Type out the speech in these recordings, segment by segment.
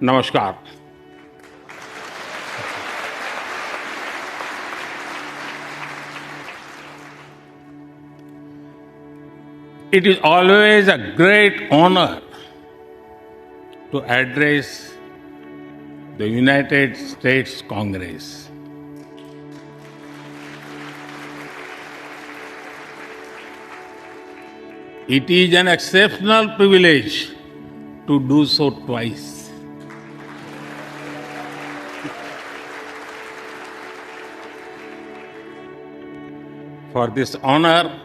नमस्कार। It is always a great honor to address the United States Congress. It is an exceptional privilege to do so twice. For this honor,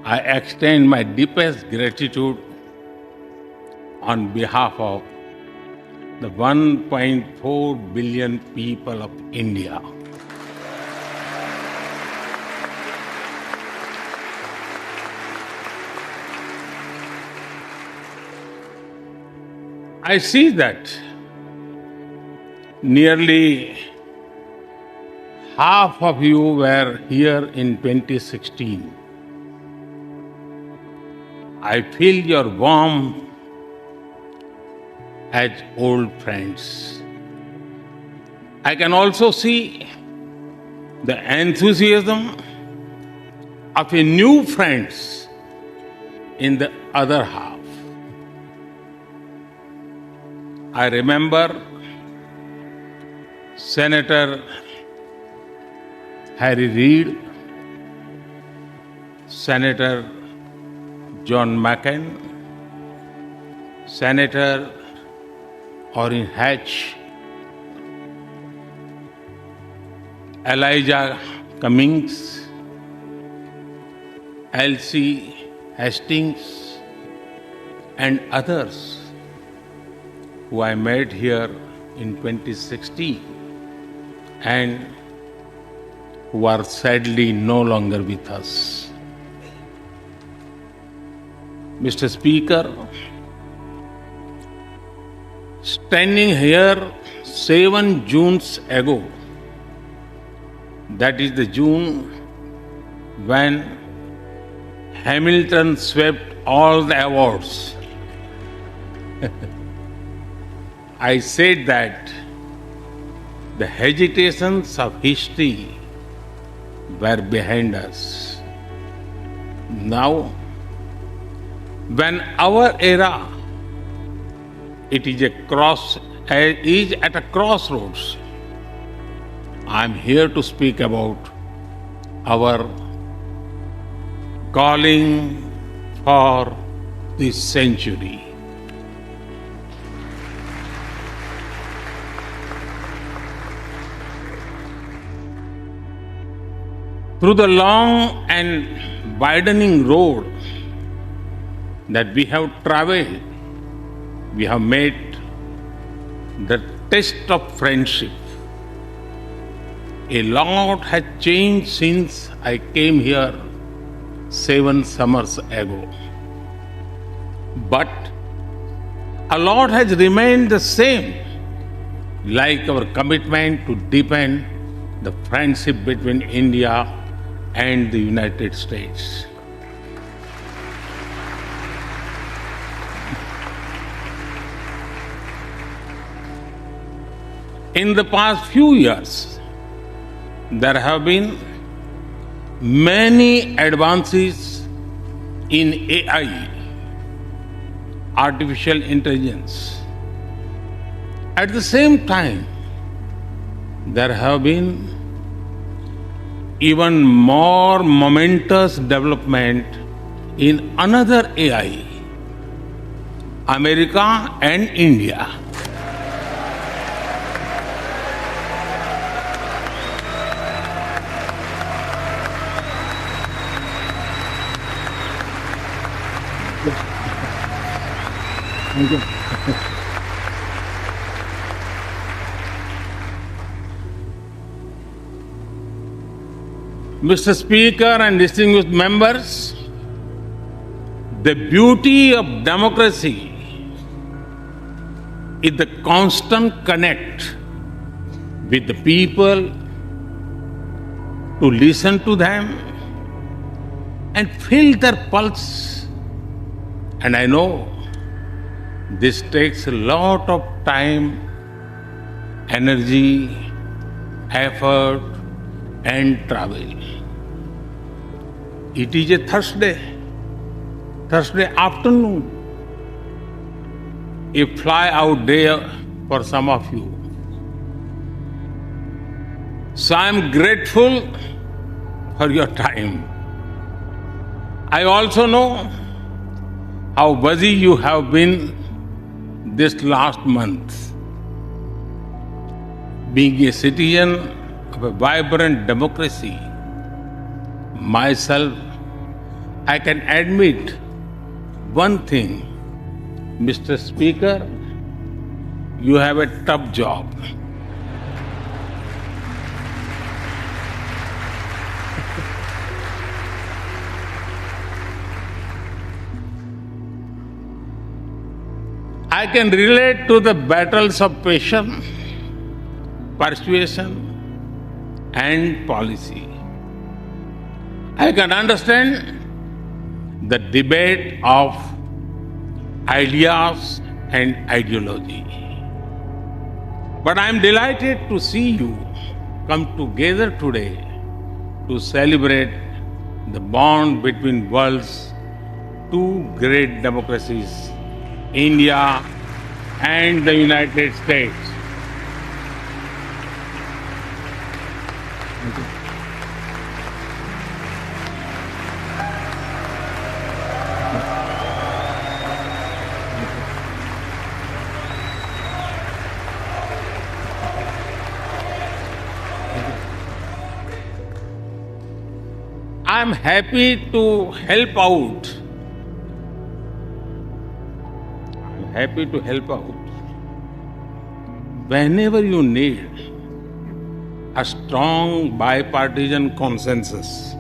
I extend my deepest gratitude on behalf of the 1.4 billion people of India. I see that nearly half of you were here in 2016. I feel your warmth as old friends. I can also see the enthusiasm of a new friends in the other half. I remember Senator Harry Reid, Senator John McCain, Senator Orrin Hatch, Elijah Cummings, Elsie Hastings, and others who I met here in 2016 and who are sadly no longer with us. Mr. Speaker, standing here 7 Junes ago, that is the June when Hamilton swept all the awards, I said that the hesitations of history were behind us. Now, when our era is at a crossroads, I am here to speak about our calling for this century. Through the long and widening road that we have traveled, we have met the test of friendship. A lot has changed since I came here 7 summers ago. But a lot has remained the same, like our commitment to deepen the friendship between India and the United States. In the past few years, there have been many advances in AI, artificial intelligence. At the same time, there have been even more momentous development in another AI, America and India. Thank you. Mr. Speaker and distinguished members, the beauty of democracy is the constant connect with the people, to listen to them and feel their pulse. And I know This takes a lot of time, energy, effort, and travel. It is a Thursday afternoon. A fly out day for some of you. So I am grateful for your time. I also know how busy you have been this last month. Being a citizen of a vibrant democracy, myself, I can admit one thing, Mr. Speaker, you have a tough job. I can relate to the battles of patience, persuasion, and policy. I can understand the debate of ideas and ideology. But I am delighted to see you come together today to celebrate the bond between world's two great democracies, India and the United States. I'm happy to help out. Whenever you need a strong bipartisan consensus.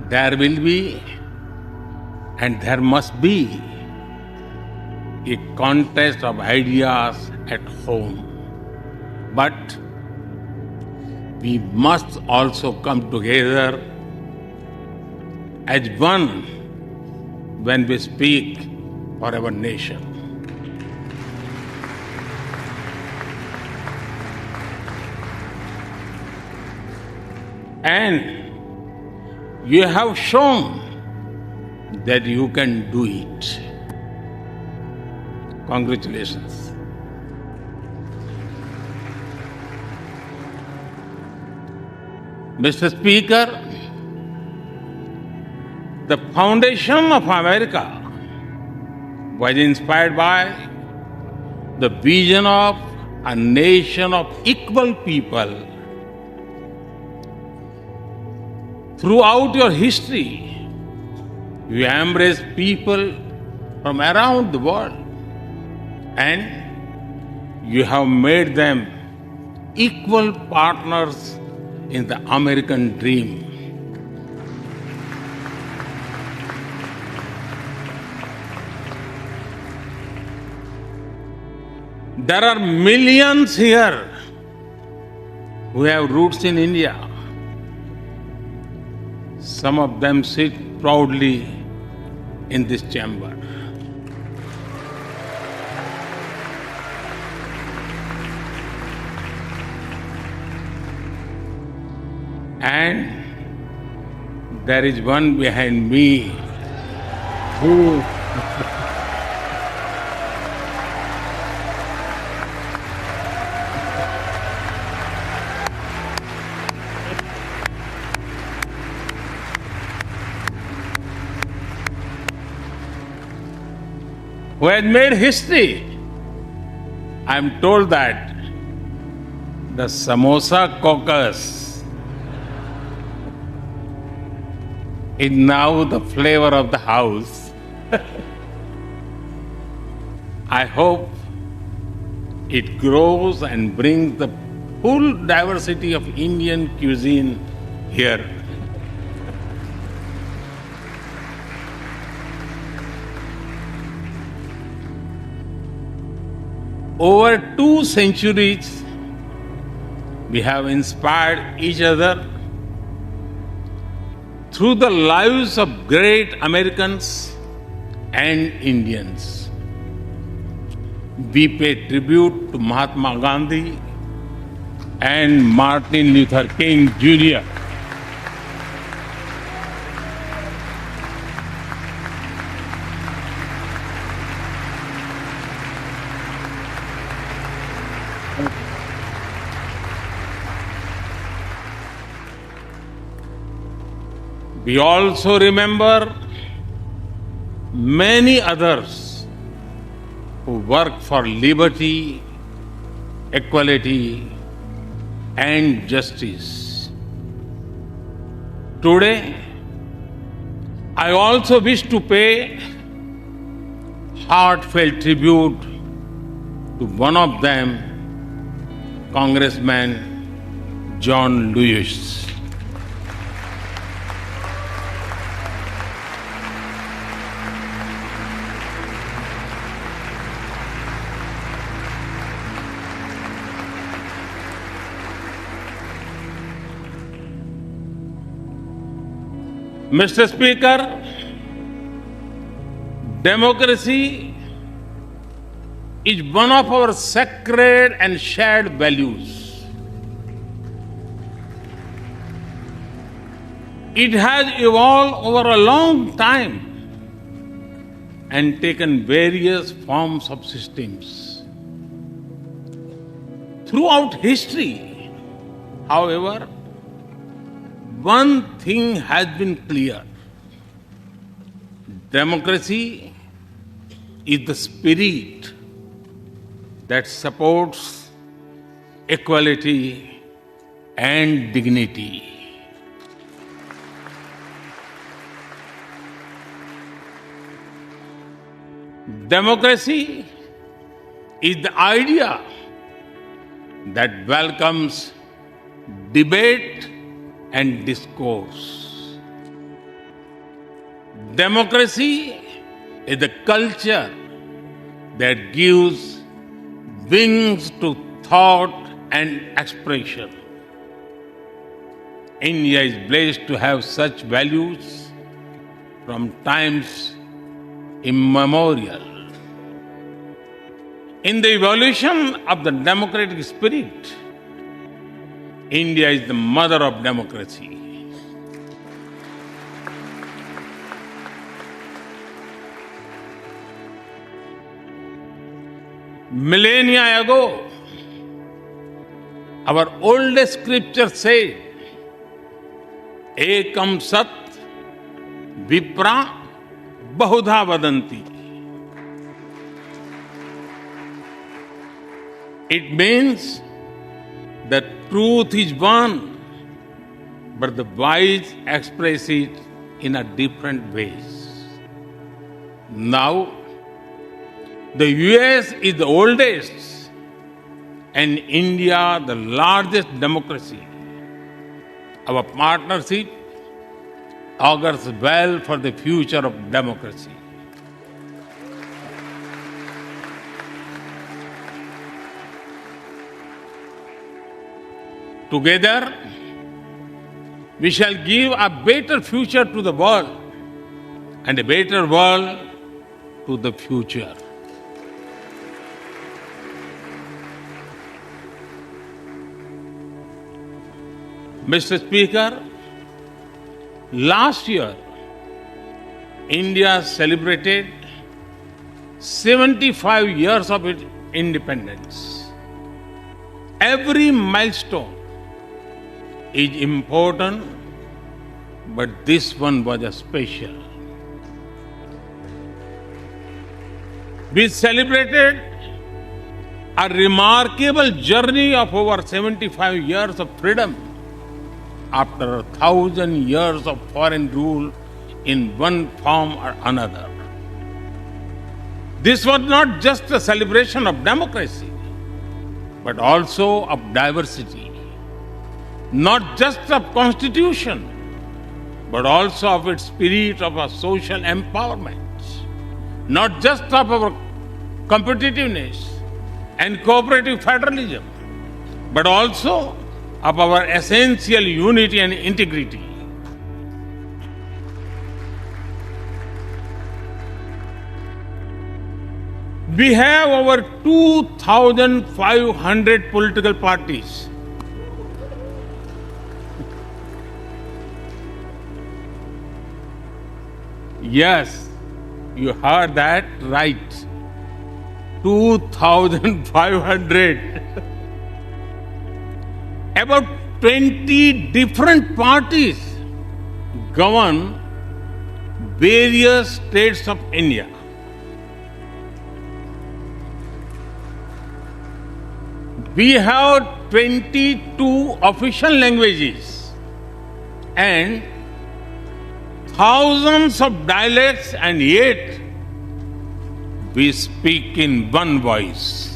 There will be and there must be a contest of ideas at home. But we must also come together as one when we speak for our nation. And you have shown that you can do it. Congratulations. Mr. Speaker, the foundation of America was inspired by the vision of a nation of equal people. Throughout your history, you embraced people from around the world and you have made them equal partners in the American dream. There are millions here who have roots in India. Some of them sit proudly in this chamber. And there is one behind me who has made history. I am told that the Samosa caucus is now the flavor of the house. I hope it grows and brings the full diversity of Indian cuisine here. Over 2 centuries, we have inspired each other through the lives of great Americans and Indians. We pay tribute to Mahatma Gandhi and Martin Luther King Jr. We also remember many others who worked for liberty, equality, and justice. Today, I also wish to pay heartfelt tribute to one of them, Congressman John Lewis. Mr. Speaker, democracy is one of our sacred and shared values. It has evolved over a long time and taken various forms of systems. Throughout history, however, one thing has been clear. Democracy is the spirit that supports equality and dignity. Democracy is the idea that welcomes debate and discourse. Democracy is the culture that gives wings to thought and expression. India is blessed to have such values from times immemorial. In the evolution of the democratic spirit, India is the mother of democracy. Millennia ago, our oldest scripture said, Ekam Sat Vipra Bahudha Vadanti. It means that truth is one, but the wise express it in a different ways. Now, the US is the oldest and India the largest democracy. Our partnership augurs well for the future of democracy. Together, we shall give a better future to the world and a better world to the future. Mr. Speaker, last year, India celebrated 75 years of its independence. Every milestone is important, but this one was a special. We celebrated a remarkable journey of over 75 years of freedom after 1,000 years of foreign rule in one form or another. This was not just a celebration of democracy, but also of diversity. Not just of constitution, but also of its spirit of a social empowerment. Not just of our competitiveness and cooperative federalism, but also of our essential unity and integrity. We have over 2,500 political parties. Yes, you heard that right. 2,500. About 20 different parties govern various states of India. We have 22 official languages and thousands of dialects, and yet we speak in one voice.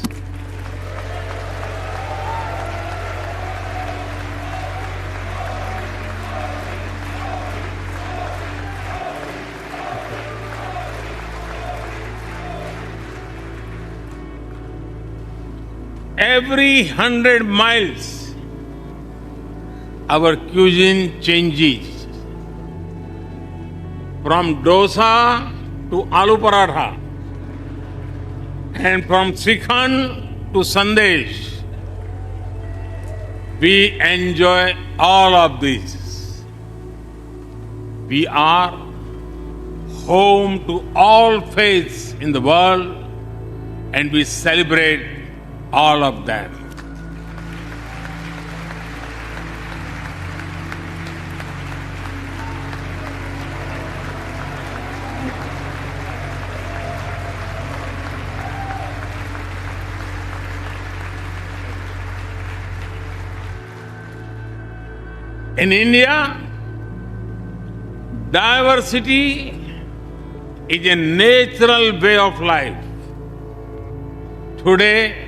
Every 100 miles, our cuisine changes from dosa to aloo paratha, and from Sikhan to Sandesh. We enjoy all of this. We are home to all faiths in the world, and we celebrate all of them. In India, diversity is a natural way of life. Today,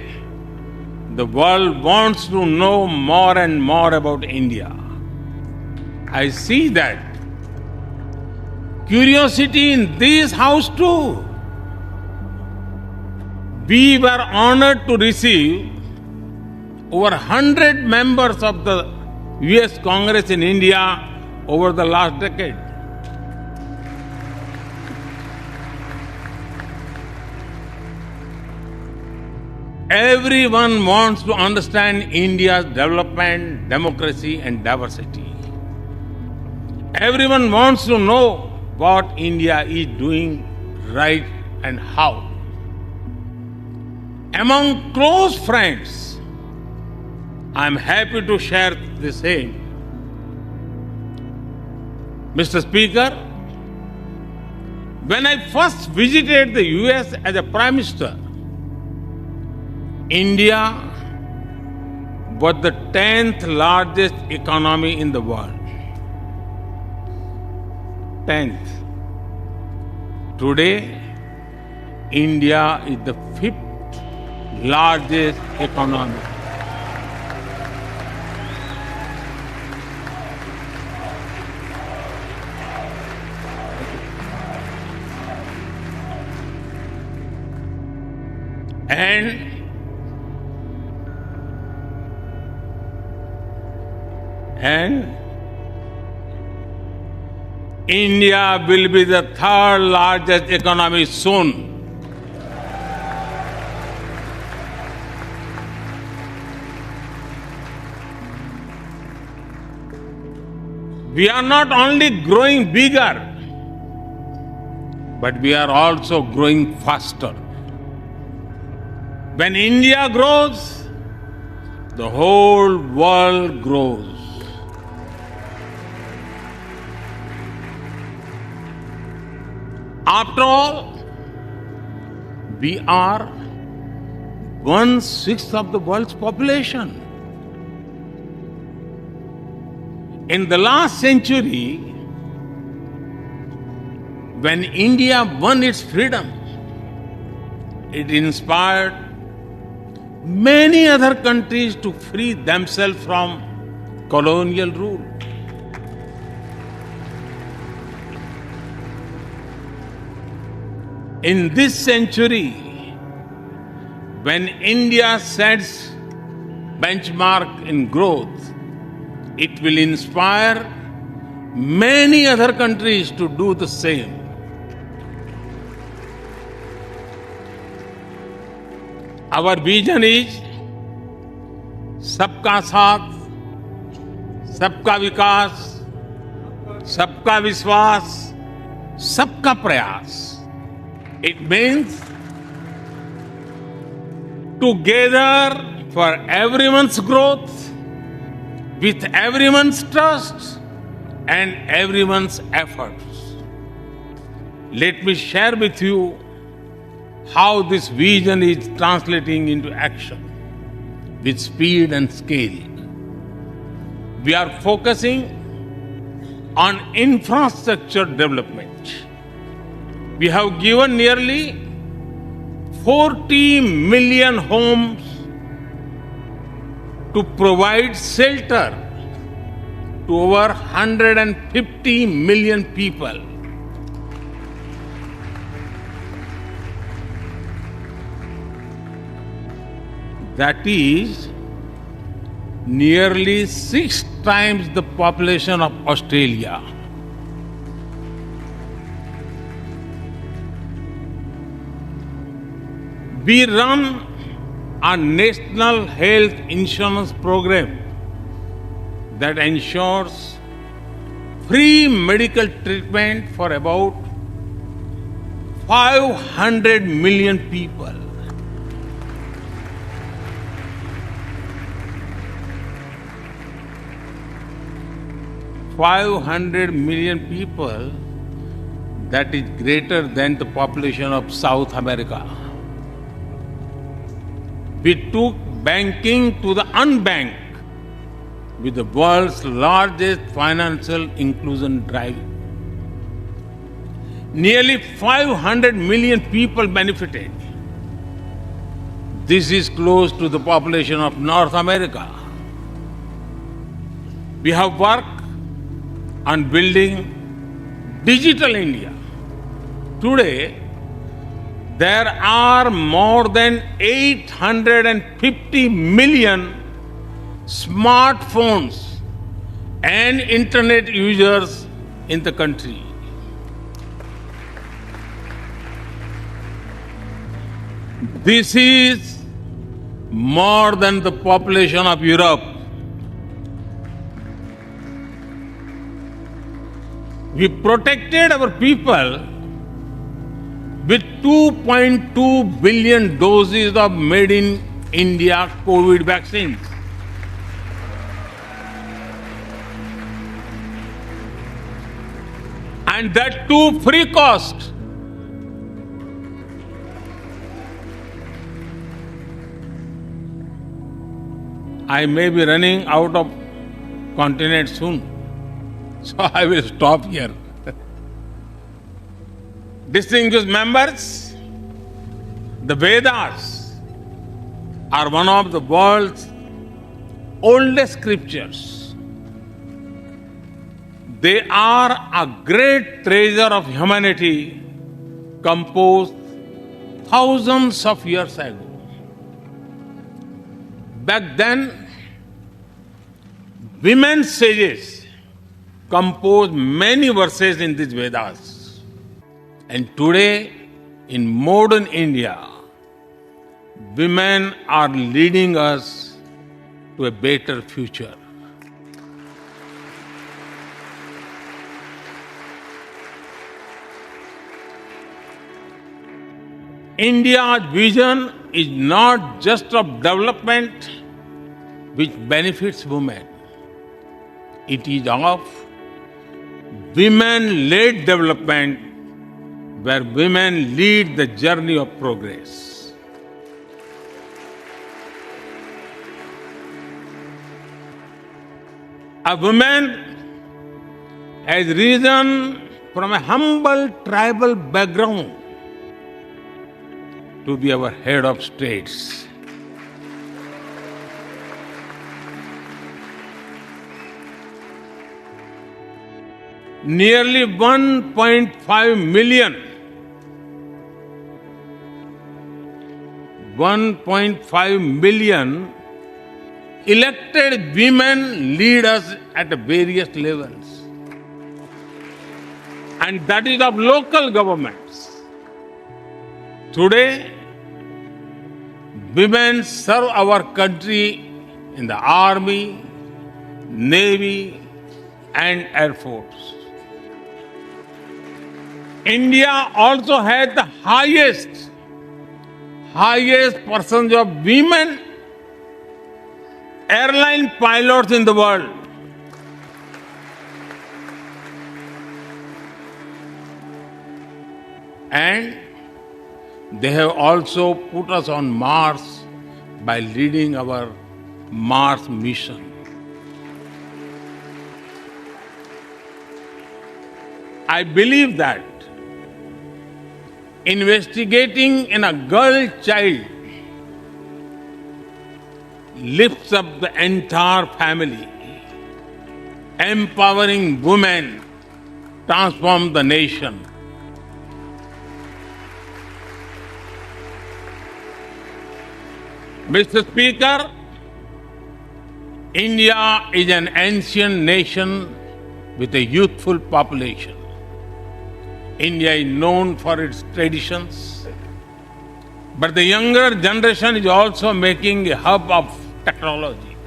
the world wants to know more and more about India. I see that curiosity in this house too. We were honored to receive over 100 members of the US Congress in India over the last decade. Everyone wants to understand India's development, democracy, and diversity. Everyone wants to know what India is doing right and how. Among close friends, I am happy to share the same. Mr. Speaker, when I first visited the US as a Prime Minister, India was the 10th largest economy in the world. 10th. Today, India is the 5th largest economy. And India will be the 3rd largest economy soon. We are not only growing bigger, but we are also growing faster. When India grows, the whole world grows. After all, we are 1/6 of the world's population. In the last century, when India won its freedom, it inspired many other countries to free themselves from colonial rule. In this century, when India sets benchmark in growth, it will inspire many other countries to do the same. Our vision is सबका साथ, सबका विकास, सबका विश्वास, सबका प्रयास. It means together for everyone's growth, with everyone's trust and everyone's efforts. Let me share with you how this vision is translating into action with speed and scale. We are focusing on infrastructure development. We have given nearly 40 million homes to provide shelter to over 150 million people. That is nearly 6 times the population of Australia. We run a national health insurance program that ensures free medical treatment for about 500 million people. $500 million people, that is greater than the population of South America. We took banking to the unbanked with the world's largest financial inclusion drive. Nearly 500 million people benefited. This is close to the population of North America. We have worked on building Digital India. Today, there are more than 850 million smartphones and internet users in the country. This is more than the population of Europe. We protected our people with 2.2 billion doses of made in India COVID vaccines. And that too free cost. I may be running out of continent soon, so I will stop here. Distinguished members, the Vedas are one of the world's oldest scriptures. They are a great treasure of humanity composed thousands of years ago. Back then, women sages composed many verses in these Vedas. And today, in modern India, women are leading us to a better future. India's vision is not just of development which benefits women. It is of women-led development where women lead the journey of progress. A woman has risen from a humble tribal background to be our head of states. Nearly 1.5 million 1.5 million elected women lead us at various levels. And that is of local governments. Today, Women serve our country in the army, navy, and air force. India also has the highest percentage of women airline pilots in the world. And they have also put us on Mars by leading our Mars mission. I believe that investigating in a girl child lifts up the entire family. Empowering women transforms the nation. Mr. Speaker, India is an ancient nation with a youthful population. India is known for its traditions, but the younger generation is also making a hub of technology,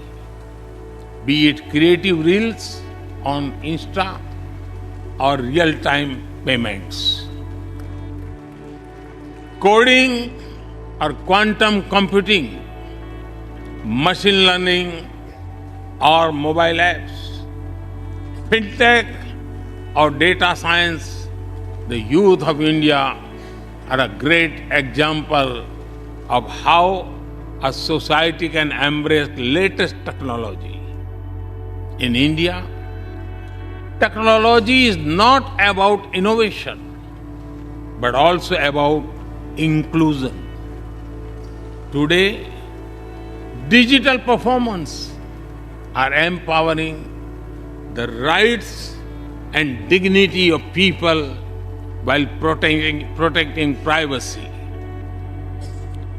be it creative reels on Insta or real-time payments. Coding or quantum computing, machine learning or mobile apps, fintech or data science, the youth of India are a great example of how a society can embrace latest technology. In India, technology is not about innovation, but also about inclusion. Today, digital performance are empowering the rights and dignity of people while protecting privacy.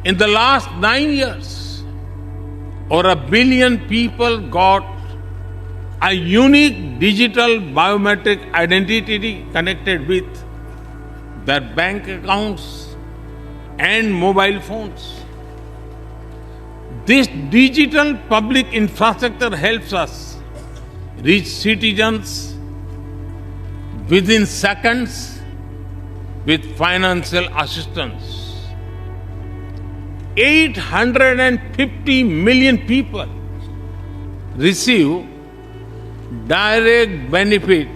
In the last 9 years, over 1 billion people got a unique digital biometric identity connected with their bank accounts and mobile phones. This digital public infrastructure helps us reach citizens within seconds with financial assistance. 850 million people receive direct benefit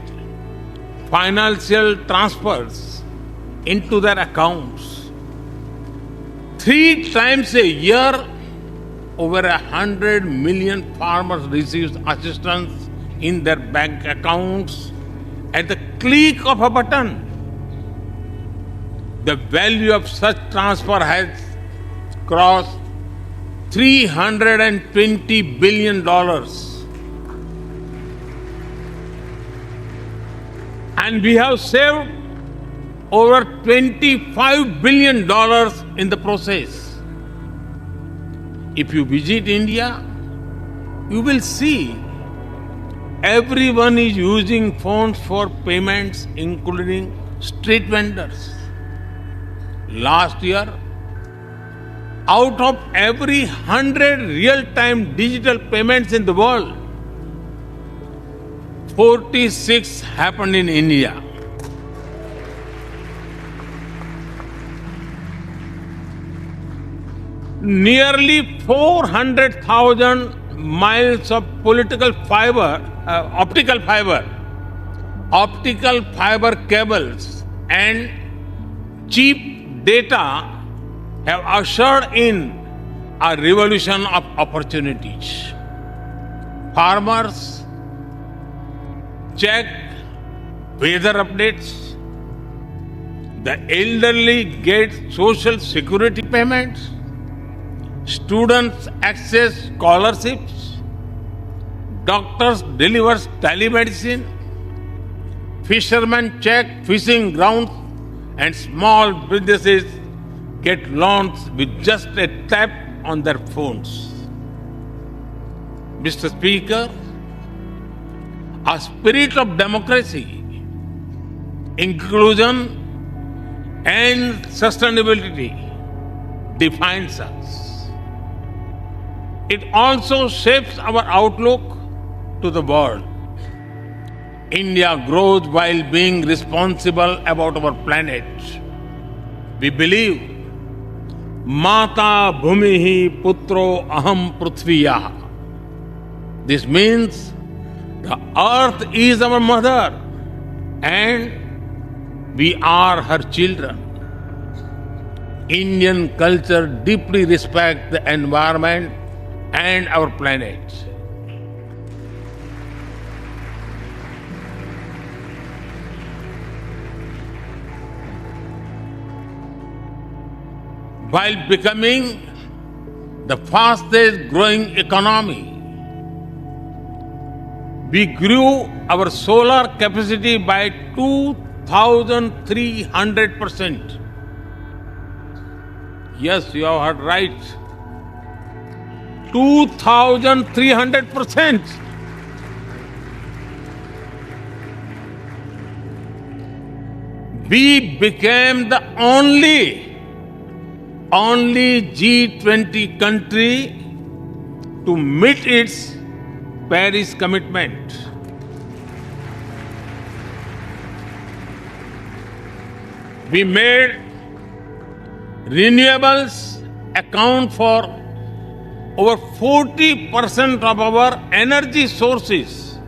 financial transfers into their accounts. 3 times a year, over 100 million farmers receive assistance in their bank accounts at the click of a button. The value of such transfer has crossed $320 billion. And we have saved over $25 billion in the process. If you visit India, you will see everyone is using phones for payments, including street vendors. Last year, out of every 100 real-time digital payments in the world, 46 happened in India. Nearly 400,000 miles of optical fiber cables and cheap data have ushered in a revolution of opportunities. Farmers check weather updates. The elderly get social security payments. Students access scholarships. Doctors deliver telemedicine. Fishermen check fishing grounds, and small businesses get loans with just a tap on their phones. Mr. Speaker, a spirit of democracy, inclusion, and sustainability defines us. It also shapes our outlook to the world. India grows while being responsible about our planet. We believe Mata Bhumihi Putro Aham Prithviya. This means the earth is our mother and we are her children. Indian culture deeply respects the environment and our planet. While becoming the fastest growing economy, we grew our solar capacity by 2,300%. Yes, you have heard right. 2,300%. We became the only G20 country to meet its Paris commitment. We made renewables account for over 40% of our energy sources,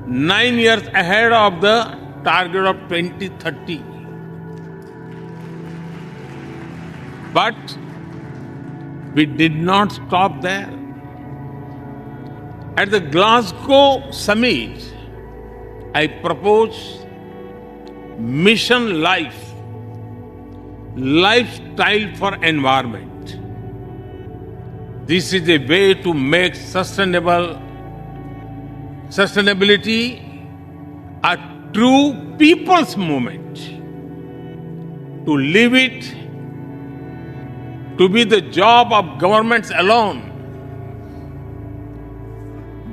9 years ahead of the target of 2030. But we did not stop there. At the Glasgow summit, I proposed Mission Life, lifestyle for environment. This is a way to make sustainability a true people's movement. To live it, to be the job of governments alone.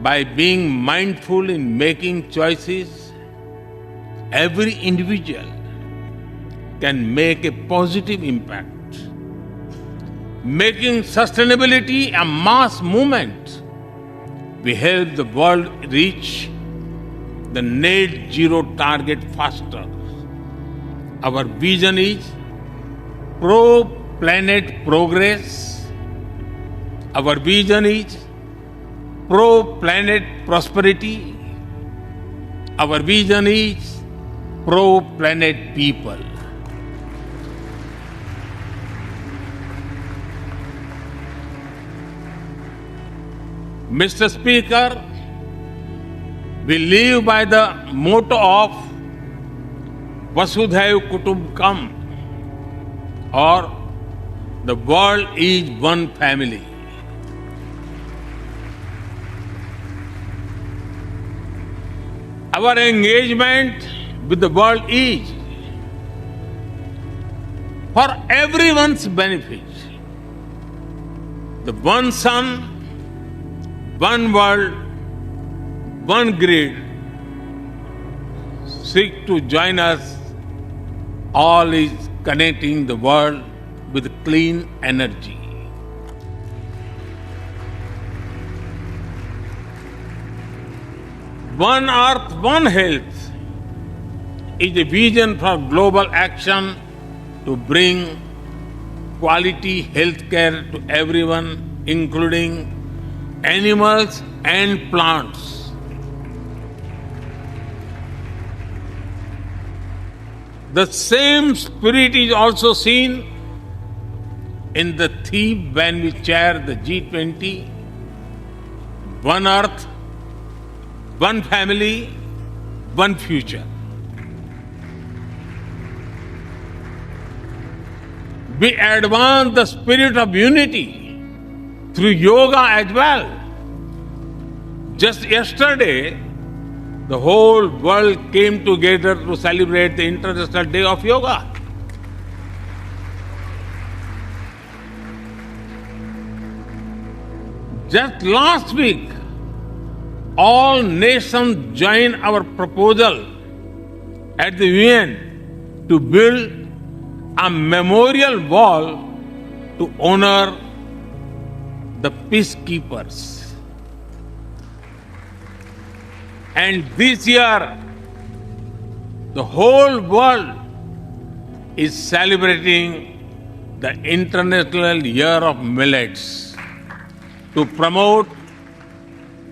By being mindful in making choices, every individual can make a positive impact. Making sustainability a mass movement, we help the world reach the net zero target faster. Our vision is pro-planet progress. Our vision is pro-planet prosperity. Our vision is pro-planet people. Mr. Speaker, we live by the motto of Vasudhaiv Kutumbakam, or the world is one family. Our engagement with the world is for everyone's benefit. The one sun, one world, one grid seek to join us. All is connecting the world with clean energy. One Earth, One Health is a vision for global action to bring quality healthcare to everyone, including animals and plants. The same spirit is also seen in the theme when we chair the G20, One Earth, One Family, One Future. We advance the spirit of unity through yoga as well. Just yesterday, the whole world came together to celebrate the International Day of Yoga. Just last week, all nations joined our proposal at the UN to build a memorial wall to honor the peacekeepers. And this year, the whole world is celebrating the International Year of Millets to promote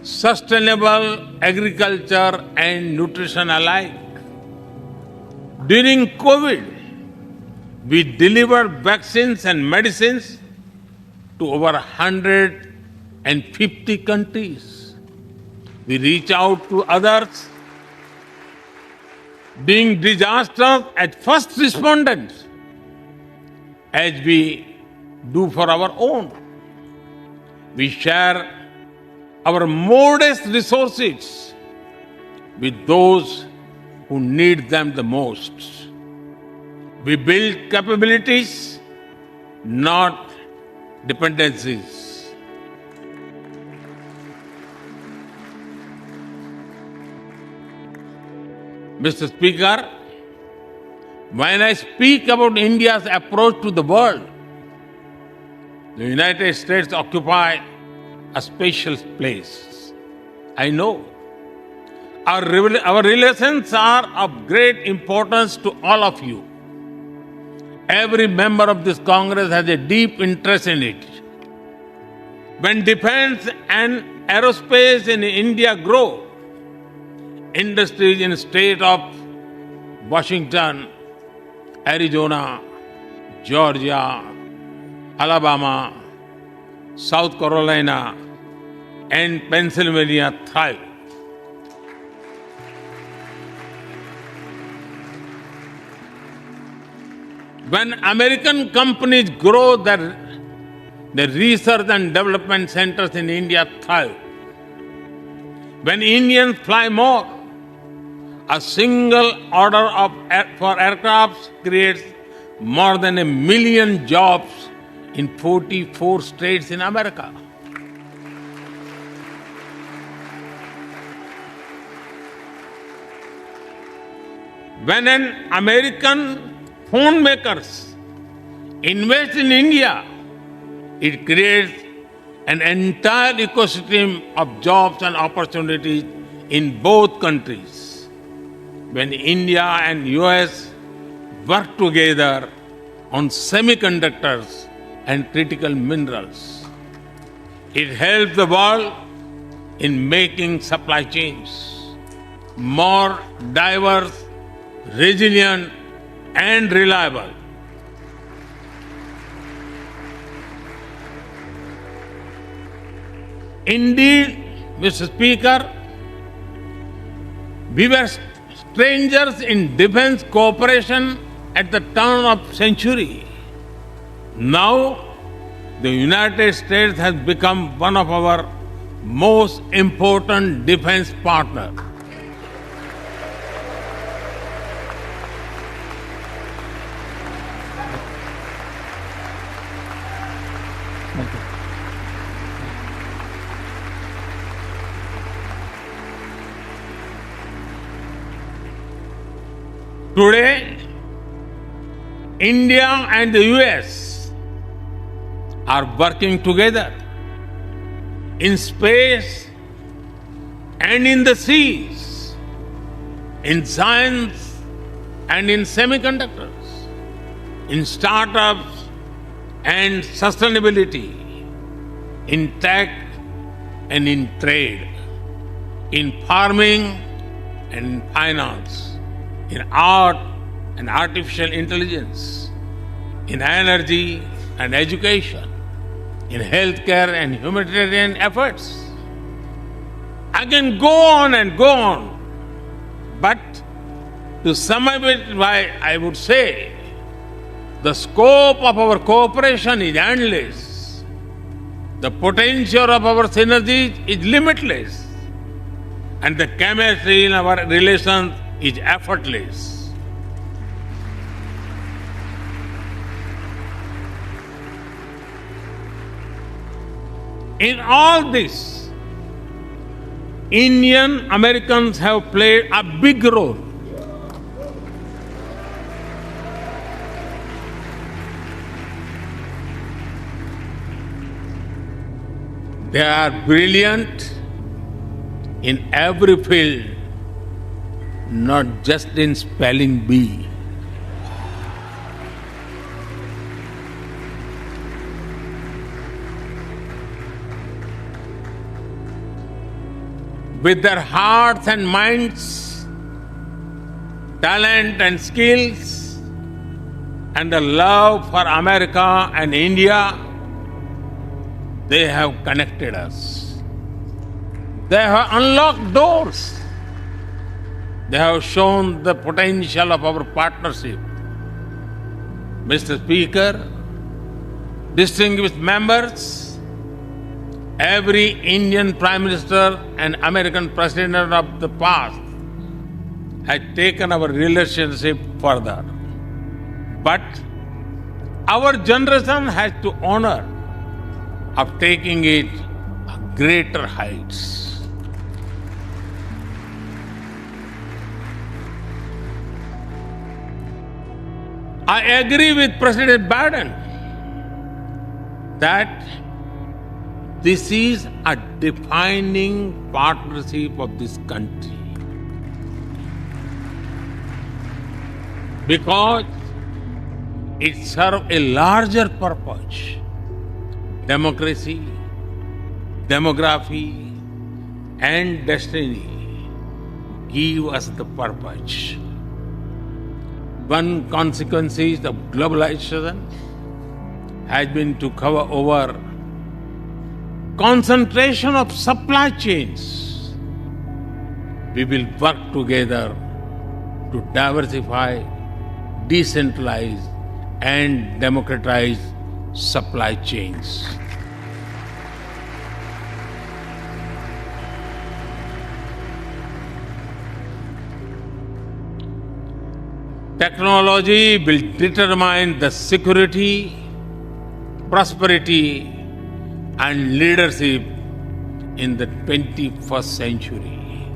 sustainable agriculture and nutrition alike. During COVID, we delivered vaccines and medicines to over 150 countries. We reach out to others, being disasters as first responders, as we do for our own. We share our modest resources with those who need them the most. We build capabilities, not dependencies. Mr. Speaker, when I speak about India's approach to the world, the United States occupy a special place. I know. Our relations are of great importance to all of you. Every member of this Congress has a deep interest in it. When defense and aerospace in India grow, industries in the state of Washington, Arizona, Georgia, Alabama, South Carolina, and Pennsylvania thrive. When American companies grow, their research and development centers in India thrive. When Indians fly more, a single order for aircrafts creates more than 1 million jobs in 44 states in America. When an American phone makers invest in India, it creates an entire ecosystem of jobs and opportunities in both countries. When India and US work together on semiconductors and critical minerals, it helps the world in making supply chains more diverse, resilient, and reliable. Indeed, Mr. Speaker, we were strangers in defense cooperation at the turn of century. Now, the United States has become one of our most important defense partners. Today, India and the US are working together in space and in the seas, in science and in semiconductors, in startups and sustainability, in tech and in trade, in farming and in finance, in art and artificial intelligence, in energy and education, in healthcare and humanitarian efforts. I can go on and go on, but to sum up it, I would say the scope of our cooperation is endless. The potential of our synergies is limitless. And the chemistry in our relations is effortless. In all this, Indian Americans have played a big role. They are brilliant in every field, not just in spelling bee. With their hearts and minds, talent and skills, and the love for America and India, they have connected us. They have unlocked doors. They have shown the potential of our partnership. Mr. Speaker, distinguished members, every Indian Prime Minister and American President of the past has taken our relationship further. But our generation has to honor of taking it greater heights. I agree with President Biden that this is a defining partnership of this country. Because it serves a larger purpose. Democracy, demography, and destiny give us the purpose. One consequence of globalization has been to cover over concentration of supply chains. We will work together to diversify, decentralize, and democratize supply chains. Technology will determine the security, prosperity, and leadership in the 21st century.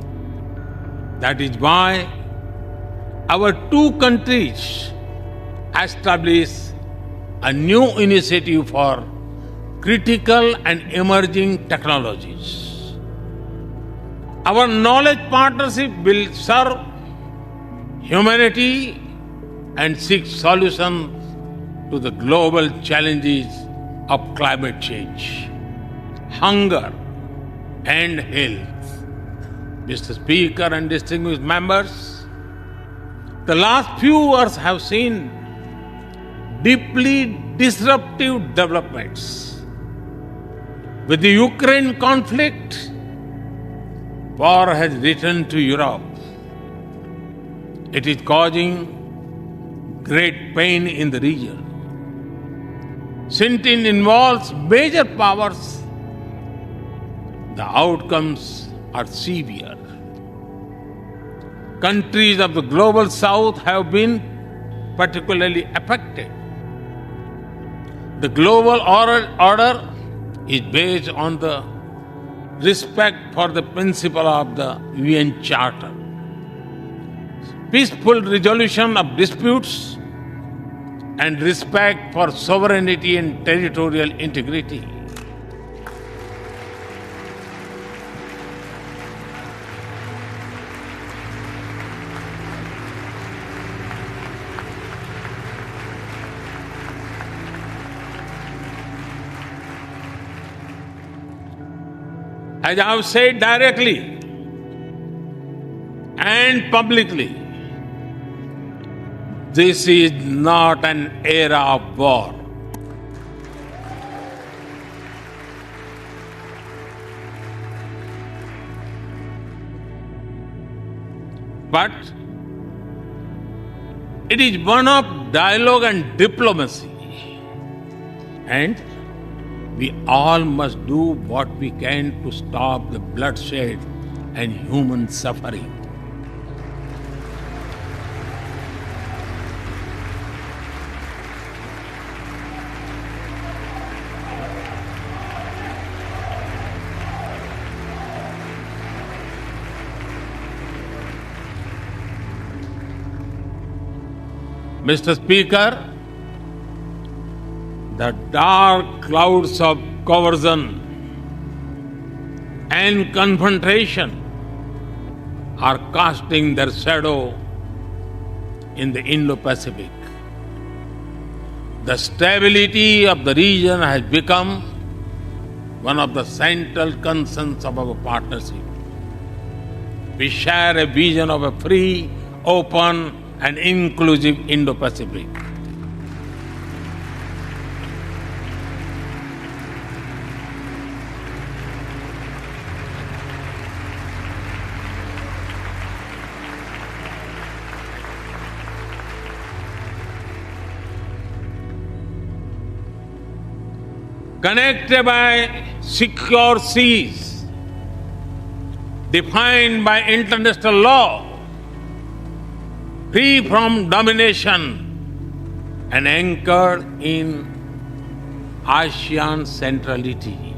That is why our two countries established a new initiative for critical and emerging technologies. Our knowledge partnership will serve humanity and seek solutions to the global challenges of climate change, hunger, and health. Mr. Speaker and distinguished members, the last few years have seen deeply disruptive developments. With the Ukraine conflict, war has returned to Europe. It is causing great pain in the region. Since it involves major powers, the outcomes are severe. Countries of the global south have been particularly affected. The global order is based on the respect for the principle of the UN Charter, peaceful resolution of disputes, and respect for sovereignty and territorial integrity. As I have said directly and publicly, this is not an era of war. But it is one of dialogue and diplomacy. And we all must do what we can to stop the bloodshed and human suffering. Mr. Speaker, the dark clouds of coercion and confrontation are casting their shadow in the Indo-Pacific. The stability of the region has become one of the central concerns of our partnership. We share a vision of a free, open, and inclusive Indo-Pacific. Connected by secure seas, defined by international law, free from domination, and anchored in ASEAN centrality.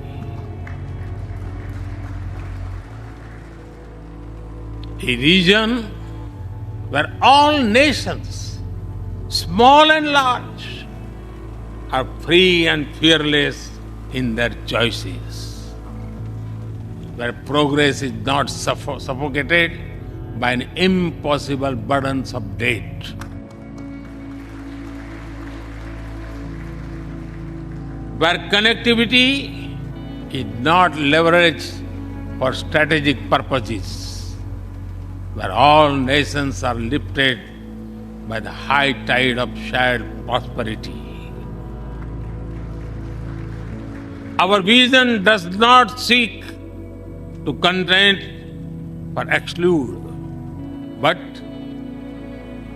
A region where all nations, small and large, are free and fearless in their choices, where progress is not suffocated by an impossible burdens of debt. Where connectivity is not leveraged for strategic purposes, where all nations are lifted by the high tide of shared prosperity. Our vision does not seek to contain or exclude, but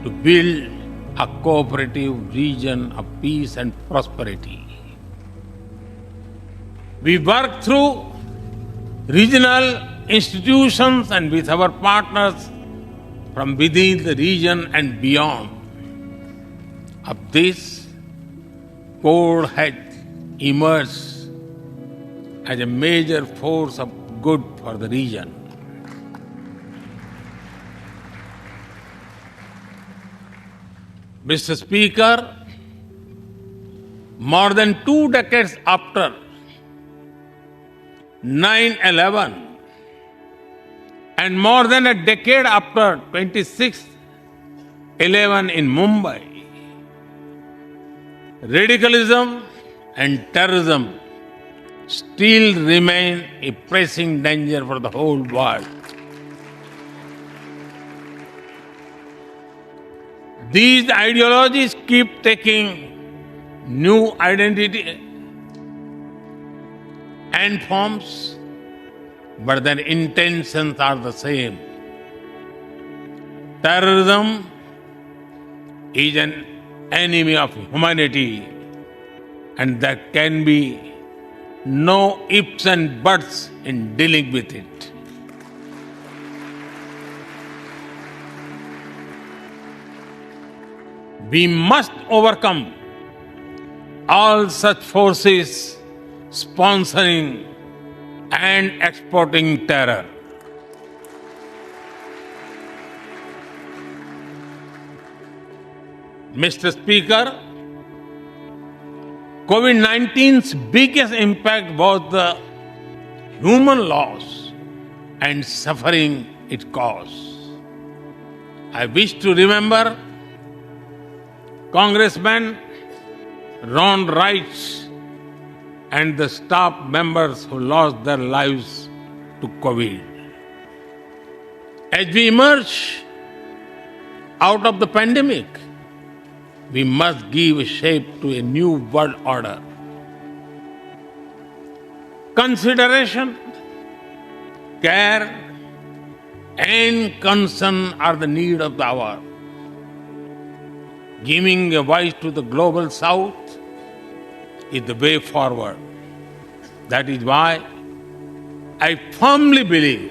to build a cooperative region of peace and prosperity. We work through regional institutions and with our partners from within the region and beyond. Of this, Code has emerged as a major force of good for the region. Mr. Speaker, more than 2 decades after 9/11 and more than a decade after 26/11 in Mumbai, radicalism and terrorism still remain a pressing danger for the whole world. These ideologies keep taking new identity and forms, but their intentions are the same. Terrorism is an enemy of humanity, and there can be no ifs and buts in dealing with it. We must overcome all such forces sponsoring and exporting terror. Mr. Speaker, COVID-19's biggest impact was the human loss and suffering it caused. I wish to remember Congressman Ron Wright and the staff members who lost their lives to COVID. As we emerge out of the pandemic, we must give shape to a new world order. Consideration, care, and concern are the need of the hour. Giving a voice to the global South is the way forward. That is why I firmly believe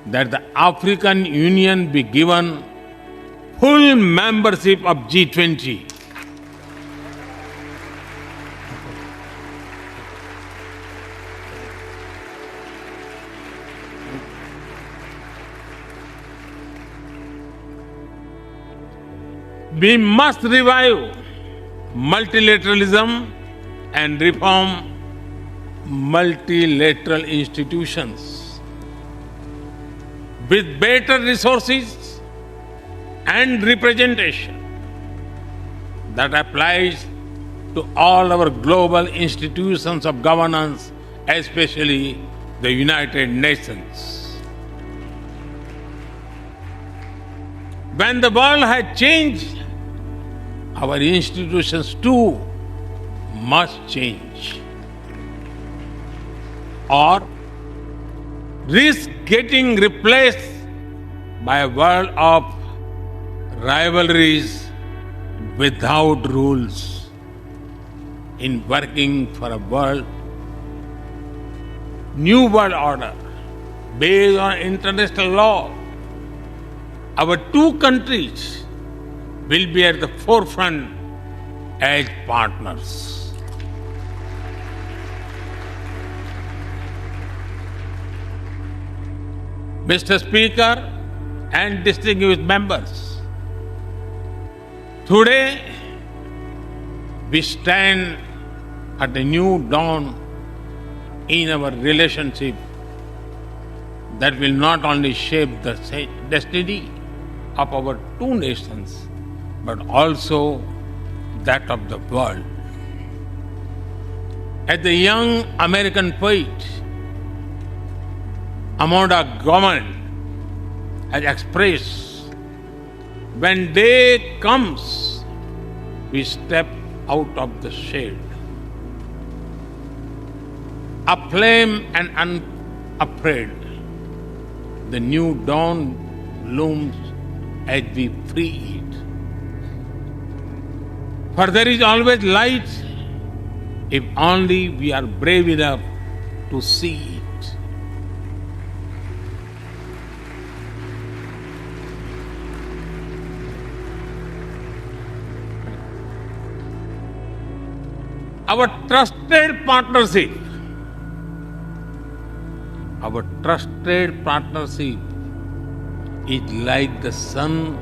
that the African Union be given full membership of G20. We must revive multilateralism and reform multilateral institutions with better resources and representation that applies to all our global institutions of governance, especially the United Nations. When the world has changed, our institutions too must change, or risk getting replaced by a world of rivalries without rules. In working for a new world order based on international law, our two countries will be at the forefront as partners. Mr. Speaker and distinguished members, today we stand at a new dawn in our relationship that will not only shape the destiny of our two nations, but also that of the world. As the young American poet Amanda Gorman has expressed, when day comes, we step out of the shade, aflame and unafraid. The new dawn looms as we free it. For there is always light if only we are brave enough to see it. Our trusted partnership is like the sun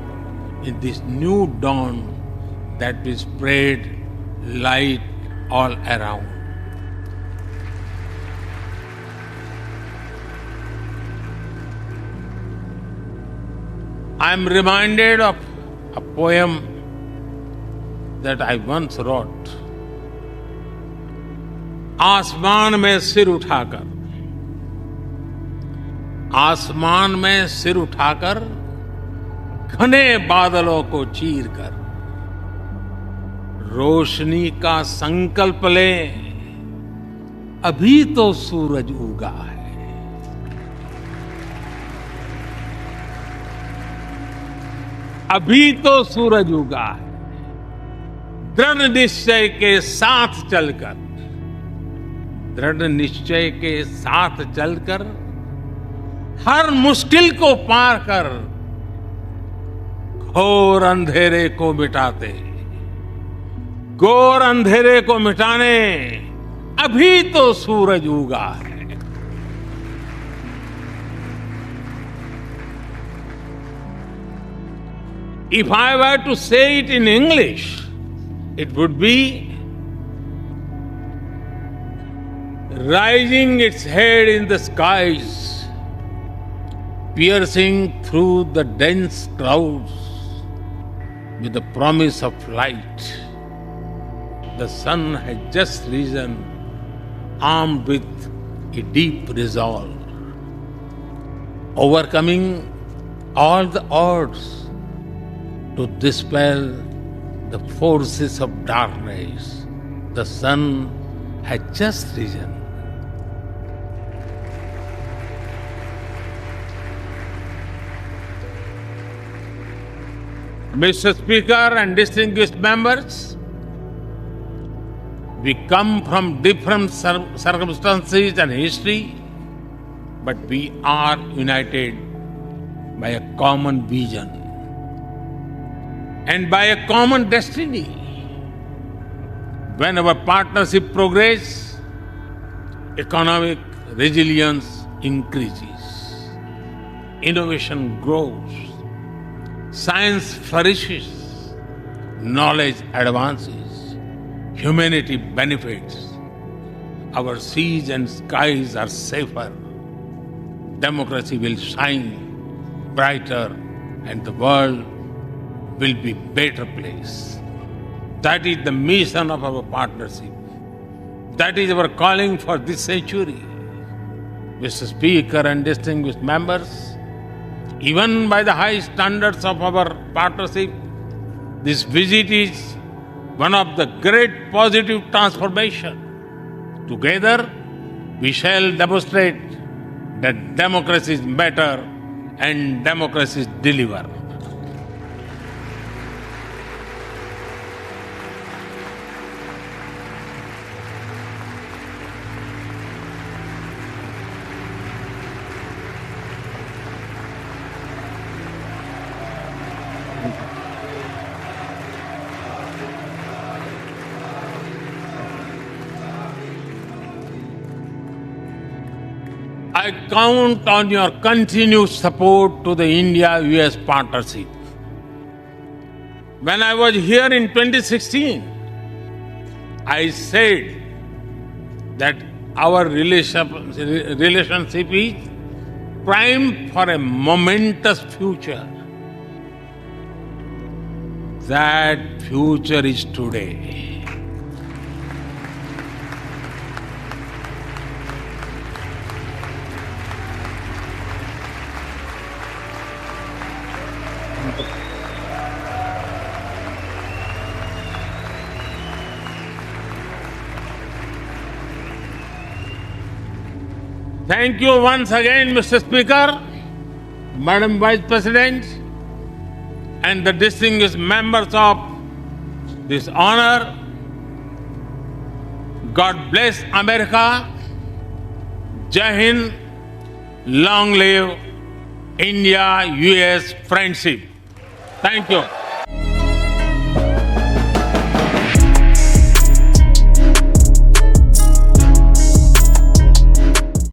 in this new dawn that will spread light all around. I am reminded of a poem that I once wrote. आसमान में सिर उठाकर घने बादलों को चीरकर रोशनी का संकल्प ले, अभी तो सूरज उगा है। अभी तो सूरज उगा है। दृढ़ निश्चय के साथ चलकर हर मुश्किल को पार कर घोर अंधेरे को मिटाने अभी तो सूरज उगा है। If I were to say it in English, it would be rising its head in the skies, piercing through the dense clouds with the promise of light. The sun has just risen, armed with a deep resolve, overcoming all the odds to dispel the forces of darkness. The sun has just risen. Mr. Speaker and distinguished members, we come from different circumstances and history, but we are united by a common vision and by a common destiny. When our partnership progresses, economic resilience increases, innovation grows, science flourishes, knowledge advances, humanity benefits. our seas and skies are safer, democracy will shine brighter, and the world will be better place. That is the mission of our partnership. That is our calling for this century. Mr. Speaker and distinguished members, even by the high standards of our partnership, this visit is one of the great positive transformation. Together, we shall demonstrate that democracy is better and democracy deliver. I count on your continued support to the India-US partnership. When I was here in 2016, I said that our relationship is primed for a momentous future. That future is today. Thank you once again, Mr. Speaker, Madam Vice President, and the distinguished members of this honor. God bless America. Jai Hind. Long live India-US friendship. Thank you.